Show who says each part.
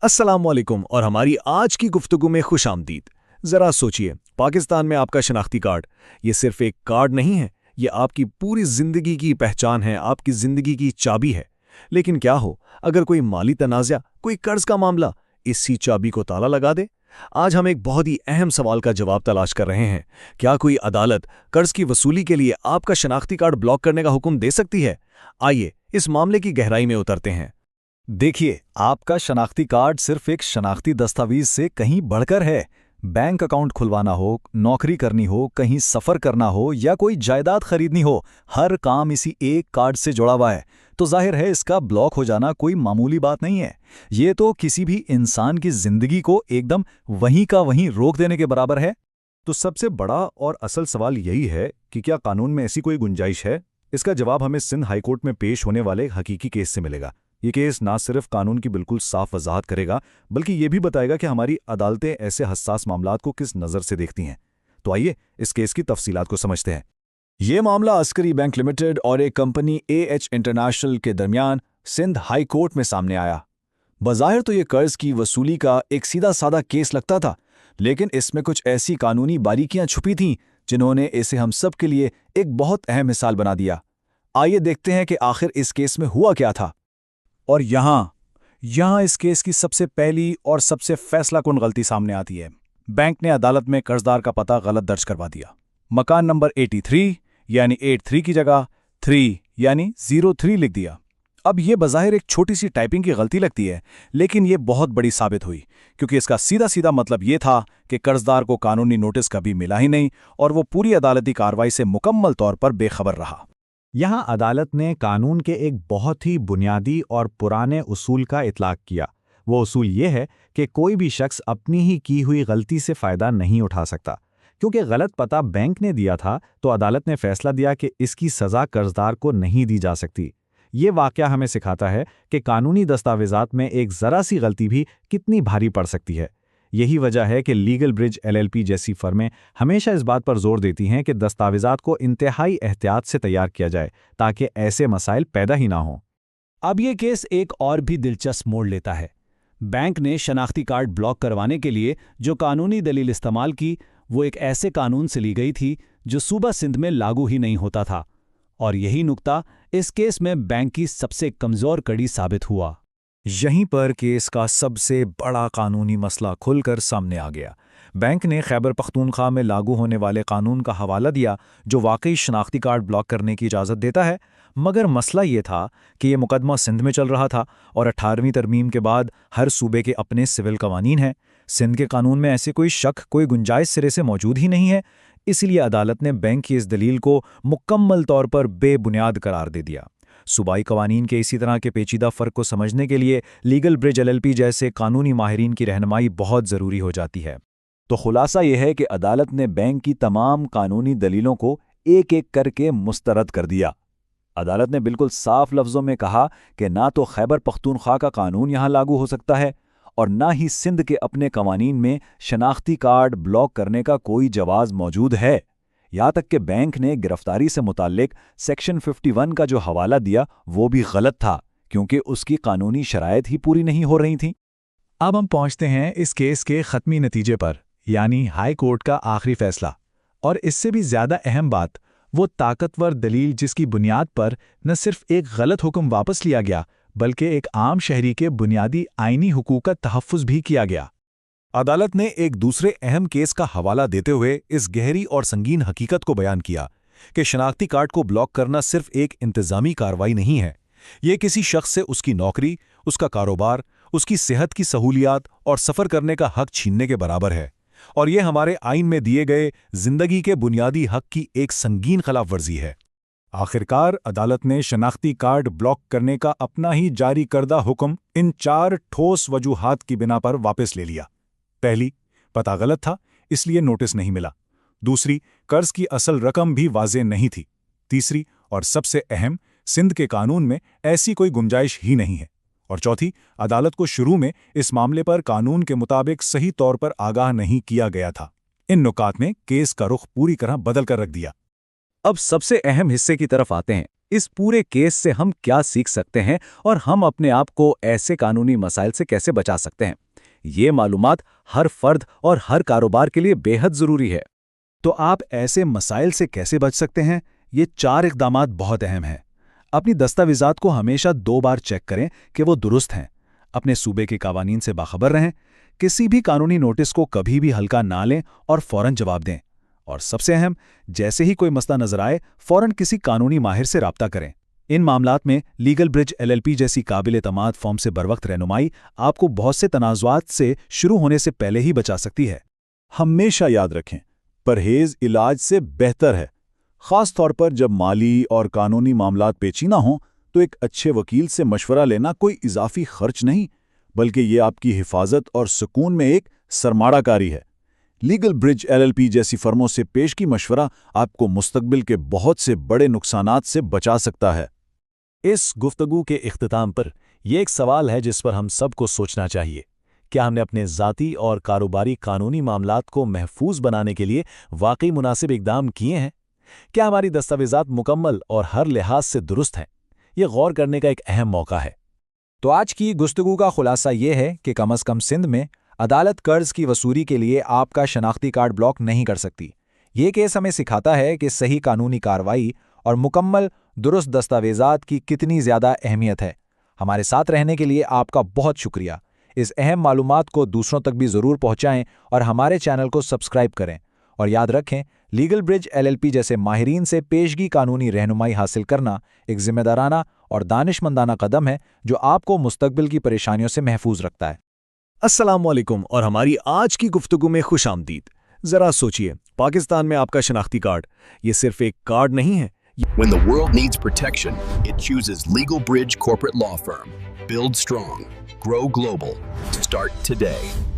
Speaker 1: अस्सलाम वालेकुम और हमारी आज की गुफ्तगू में खुश आमदीद। ज़रा सोचिए, पाकिस्तान में आपका शनाख्ती कार्ड ये सिर्फ एक कार्ड नहीं है, ये आपकी पूरी ज़िंदगी की पहचान है, आपकी ज़िंदगी की चाबी है। लेकिन क्या हो अगर कोई माली तनाज़ा, कोई कर्ज का मामला इसी चाबी को ताला लगा दे? आज हम एक बहुत ही अहम सवाल का जवाब तलाश कर रहे हैं। क्या कोई अदालत कर्ज की वसूली के लिए आपका शनाख्ती कार्ड ब्लॉक करने का हुक्म दे सकती है? आइए इस मामले की गहराई में उतरते हैं।
Speaker 2: देखिए, आपका शनाख्ती कार्ड सिर्फ एक शनाख्ती दस्तावेज से कहीं बढ़कर है। बैंक अकाउंट खुलवाना हो, नौकरी करनी हो, कहीं सफ़र करना हो या कोई जायदाद खरीदनी हो, हर काम इसी एक कार्ड से जुड़ा हुआ है। तो जाहिर है इसका ब्लॉक हो जाना कोई मामूली बात नहीं है। ये तो किसी भी इंसान की ज़िंदगी को एकदम वहीं का वहीं रोक देने के बराबर है।
Speaker 3: तो सबसे बड़ा और असल सवाल यही है कि क्या कानून में ऐसी कोई गुंजाइश है? इसका जवाब हमें सिंध हाईकोर्ट में पेश होने वाले हकीकी केस से मिलेगा। ये केस ना सिर्फ कानून की बिल्कुल साफ वजाहत करेगा, बल्कि ये भी बताएगा कि हमारी अदालतें ऐसे हसास मामलात को किस नज़र से देखती हैं। तो आइए इस केस की तफसीलात को समझते हैं।
Speaker 2: ये मामला अस्करी बैंक लिमिटेड और एक कंपनी AH इंटरनेशनल के दरमियान सिंध हाई कोर्ट में सामने आया। बज़ाहिर तो ये कर्ज की वसूली का एक सीधा साधा केस लगता था, लेकिन इसमें कुछ ऐसी कानूनी बारीकियां छुपी थीं जिन्होंने इसे हम सब के लिए एक बहुत अहम मिसाल बना दिया। आइए देखते हैं कि आखिर इस केस में हुआ क्या था। और यहाँ इस केस की सबसे पहली और सबसे फैसलाकुन गलती सामने आती है। बैंक ने अदालत में कर्जदार का पता गलत दर्ज करवा दिया। मकान नंबर 83 यानी 83 की जगह 3 यानी 03 लिख दिया। अब ये बज़ाहिर एक छोटी सी टाइपिंग की गलती लगती है, लेकिन ये बहुत बड़ी साबित हुई, क्योंकि इसका सीधा सीधा मतलब ये था कि कर्जदार को कानूनी नोटिस कभी मिला ही नहीं और वो पूरी अदालती कार्रवाई से मुकम्मल तौर पर बेखबर रहा।
Speaker 3: यहाँ अदालत ने कानून के एक बहुत ही बुनियादी और पुराने उसूल का इतलाक किया। वो उसूल ये है कि कोई भी शख्स अपनी ही की हुई गलती से फ़ायदा नहीं उठा सकता। क्योंकि गलत पता बैंक ने दिया था, तो अदालत ने फैसला दिया कि इसकी सज़ा कर्जदार को नहीं दी जा सकती। ये वाक़या हमें सिखाता है कि कानूनी दस्तावेज़ात में एक ज़रा सी गलती भी कितनी भारी पड़ सकती है। यही वजह है कि लीगल ब्रिज LLP जैसी फर्में हमेशा इस बात पर जोर देती हैं कि दस्तावेज़ात को इंतहाई एहतियात से तैयार किया जाए, ताकि ऐसे मसाइल पैदा ही ना हों।
Speaker 1: अब ये केस एक और भी दिलचस्प मोड़ लेता है। बैंक ने शनाख्ती कार्ड ब्लॉक करवाने के लिए जो कानूनी दलील इस्तेमाल की, वो एक ऐसे कानून से ली गई थी जो सूबा सिंध में लागू ही नहीं होता था। और यही नुक्ता इस केस में बैंक की सबसे कमज़ोर कड़ी साबित हुआ।
Speaker 2: यहीं पर केस का सबसे बड़ा कानूनी मसला खुलकर सामने आ गया। बैंक ने खैबर पख्तूनख्वा में लागू होने वाले कानून का हवाला दिया, जो वाकई शनाख्ती कार्ड ब्लॉक करने की इजाज़त देता है, मगर मसला ये था कि ये मुकदमा सिंध में चल रहा था और 18वीं तरमीम के बाद हर सूबे के अपने सिविल कवानीन हैं। सिंध के कानून में ऐसे कोई शक, कोई गुंजाइश सिरे से मौजूद ही नहीं है। इसलिए अदालत ने बैंक की इस दलील को मुकम्मल तौर पर बेबुनियाद करार दे दिया। सूबाई कवानीन के इसी तरह के पेचीदा फ़र्क को समझने के लिए लीगल ब्रिज LLP जैसे कानूनी माहिरीन की रहनुमाई बहुत ज़रूरी हो जाती है। तो खुलासा यह है कि अदालत ने बैंक की तमाम कानूनी दलीलों को एक एक करके मुस्तरद कर दिया। अदालत ने बिल्कुल साफ लफ्ज़ों में कहा कि ना तो खैबर पख्तूनख्वा का कानून यहाँ लागू हो सकता है और ना ही सिंध के अपने कवानीन में शनाख्ती कार्ड ब्लॉक करने का कोई जवाज़ मौजूद है। यहाँ तक कि बैंक ने गिरफ्तारी से मुताल्लिक सेक्शन 51 का जो हवाला दिया वो भी गलत था, क्योंकि उसकी कानूनी शराइत ही पूरी नहीं हो रही थी।
Speaker 3: अब हम पहुंचते हैं इस केस के ख़त्मी नतीजे पर, यानी हाई कोर्ट का आखिरी फैसला। और इससे भी ज़्यादा अहम बात, वो ताकतवर दलील जिसकी बुनियाद पर न सिर्फ एक गलत हुक्म वापस लिया गया, बल्कि एक आम शहरी के बुनियादी आईनी हुकूक का तहफ़्फ़ुज़ भी किया गया।
Speaker 2: अदालत ने एक दूसरे अहम केस का हवाला देते हुए इस गहरी और संगीन हकीकत को बयान किया कि शनाख्ती कार्ड को ब्लॉक करना सिर्फ एक इंतज़ामी कार्रवाई नहीं है। ये किसी शख्स से उसकी नौकरी, उसका कारोबार, उसकी सेहत की सहूलियात और सफ़र करने का हक छीनने के बराबर है, और ये हमारे आइन में दिए गए ज़िंदगी के बुनियादी हक की एक संगीन खिलाफ वर्जी है। आखिरकार अदालत ने शनाख्ती कार्ड ब्लॉक करने का अपना ही जारी करदा हुक्म इन 4 ठोस वजूहात की बिना पर वापस ले लिया। पहली, पता गलत था इसलिए नोटिस नहीं मिला। दूसरी, कर्ज की असल रकम भी वाज़ेह नहीं थी। तीसरी और सबसे अहम, सिंध के कानून में ऐसी कोई गुंजाइश ही नहीं है। और चौथी, अदालत को शुरू में इस मामले पर कानून के मुताबिक सही तौर पर आगाह नहीं किया गया था। इन नुकात ने केस का रुख पूरी तरह बदल कर रख दिया।
Speaker 4: अब सबसे अहम हिस्से की तरफ आते हैं।
Speaker 2: اس پورے کیس سے ہم کیا سیکھ سکتے ہیں اور ہم اپنے آپ کو ایسے قانونی مسائل سے کیسے بچا سکتے ہیں؟ یہ معلومات ہر فرد اور ہر کاروبار کے لیے بے حد ضروری ہے۔
Speaker 1: تو آپ ایسے مسائل سے کیسے بچ سکتے ہیں؟ یہ 4 اقدامات بہت اہم ہیں۔ اپنی دستاویزات کو ہمیشہ 2 بار چیک کریں کہ وہ درست ہیں۔ اپنے صوبے کے قوانین سے باخبر رہیں۔ کسی بھی قانونی نوٹس کو کبھی بھی ہلکا نہ لیں اور فوراً جواب دیں۔ اور سب سے اہم، جیسے ہی کوئی مسئلہ نظر آئے فوراً کسی قانونی ماہر سے رابطہ کریں۔ ان معاملات میں لیگل برج LLP جیسی قابل اعتماد فرم سے بروقت رہنمائی آپ کو بہت سے تنازعات سے شروع ہونے سے پہلے ہی بچا سکتی ہے۔
Speaker 4: ہمیشہ یاد رکھیں، پرہیز علاج سے بہتر ہے۔ خاص طور پر جب مالی اور قانونی معاملات پیچیدہ ہوں تو ایک اچھے وکیل سے مشورہ لینا کوئی اضافی خرچ نہیں، بلکہ یہ آپ کی حفاظت اور سکون میں ایک سرمایہ کاری ہے۔ لیگل برج LLP جیسی فرموں سے پیشگی مشورہ آپ کو مستقبل کے بہت سے بڑے نقصانات سے بچا سکتا ہے۔
Speaker 1: اس گفتگو کے اختتام پر یہ ایک سوال ہے جس پر ہم سب کو سوچنا چاہیے۔ کیا ہم نے اپنے ذاتی اور کاروباری قانونی معاملات کو محفوظ بنانے کے لیے واقعی مناسب اقدام کیے ہیں؟ کیا ہماری دستاویزات مکمل اور ہر لحاظ سے درست ہیں؟ یہ غور کرنے کا ایک اہم موقع ہے۔
Speaker 2: تو آج کی گفتگو کا خلاصہ یہ ہے کہ کم از کم سندھ میں عدالت قرض کی وصولی کے لیے آپ کا شناختی کارڈ بلاک نہیں کر سکتی۔ یہ کیس ہمیں سکھاتا ہے کہ صحیح قانونی کارروائی اور مکمل درست دستاویزات کی کتنی زیادہ اہمیت ہے۔ ہمارے ساتھ رہنے کے لیے آپ کا بہت شکریہ۔ اس اہم معلومات کو دوسروں تک بھی ضرور پہنچائیں اور ہمارے چینل کو سبسکرائب کریں۔ اور یاد رکھیں، لیگل برج LLP جیسے ماہرین سے پیشگی قانونی رہنمائی حاصل کرنا ایک ذمہ دارانہ اور دانشمندانہ قدم ہے جو آپ کو مستقبل کی پریشانیوں سے محفوظ رکھتا ہے۔
Speaker 1: السلام علیکم اور ہماری آج کی گفتگو میں خوش آمدید۔ ذرا سوچئے، پاکستان میں آپ کا شناختی کارڈ یہ صرف ایک کارڈ نہیں ہے۔
Speaker 5: When the world needs protection, it chooses Legal Bridge Corporate Law Firm. Build strong. Grow global. Start today.